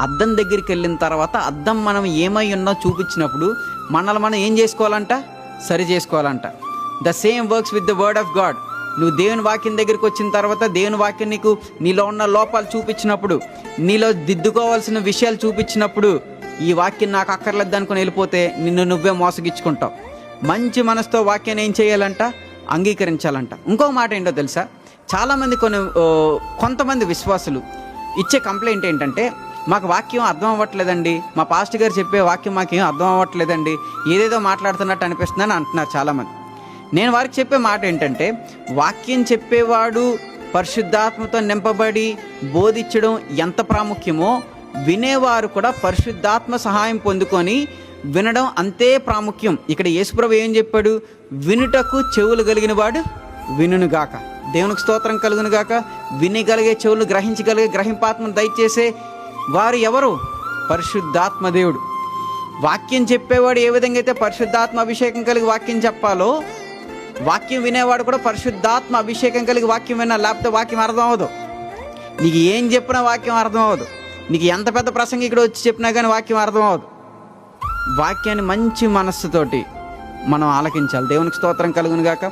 అద్దం దగ్గరికి వెళ్ళిన తర్వాత అద్దం మనం ఏమై ఉన్నో చూపించినప్పుడు మనల్ని మనం ఏం చేసుకోవాలంట, సరి చేసుకోవాలంట. The same works with the word of God. నువ్వు దేవుని వాక్యం దగ్గరికి వచ్చిన తర్వాత దేవుని వాక్యం నీకు నీలో ఉన్న లోపాలు చూపించినప్పుడు, నీలో దిద్దుకోవాల్సిన విషయాలు చూపించినప్పుడు, ఈ వాక్యం నాకు అక్కర్లేదు అనుకుని వెళ్ళిపోతే నిన్ను నువ్వే మోసగించుకుంటావు. మంచి మనసుతో వాక్యాన్ని ఏం చేయాలంట, అంగీకరించాలంట. ఇంకో మాట ఏంటో తెలుసా, చాలామంది కొంతమంది విశ్వాసులు ఇచ్చే కంప్లైంట్ ఏంటంటే, మాకు వాక్యం అర్థం అవ్వట్లేదండి, మా పాస్టర్ గారు చెప్పే వాక్యం మాకేం అర్థం అవ్వట్లేదండి, ఏదేదో మాట్లాడుతున్నట్టు అనిపిస్తుందని అంటున్నారు చాలామంది. నేను వారికి చెప్పే మాట ఏంటంటే, వాక్యం చెప్పేవాడు పరిశుద్ధాత్మతో నింపబడి బోధించడం ఎంత ప్రాముఖ్యమో, వినేవారు కూడా పరిశుద్ధాత్మ సహాయం పొందుకొని వినడం అంతే ప్రాముఖ్యం. ఇక్కడ యేసుప్రభు ఏం చెప్పాడు, వినుటకు చెవులు కలిగిన వాడు వినుగాక. దేవునికి స్తోత్రం కలుగును గాక. వినగలిగే చెవులు, గ్రహించగలిగే గ్రహింపాత్మను దయచేసే వారు ఎవరు? పరిశుద్ధాత్మ దేవుడు. వాక్యం చెప్పేవాడు ఏ విధంగా అయితే పరిశుద్ధాత్మ అభిషేకం కలిగి వాక్యం చెప్పాలో, వాక్యం వినేవాడు కూడా పరిశుద్ధాత్మ అభిషేకం కలిగి వాక్యం వినాలి. లేకపోతే వాక్యం అర్థం అవ్వదు. నీకు ఏం చెప్పినా వాక్యం అర్థం అవ్వదు. నీకు ఎంత పెద్ద ప్రసంగి ఇక్కడ వచ్చి చెప్పినా కానీ వాక్యం అర్థం అవ్వదు. వాక్యాన్ని మంచి మనస్సుతోటి మనం ఆలకించాలి. దేవునికి స్తోత్రం కలుగును గాక.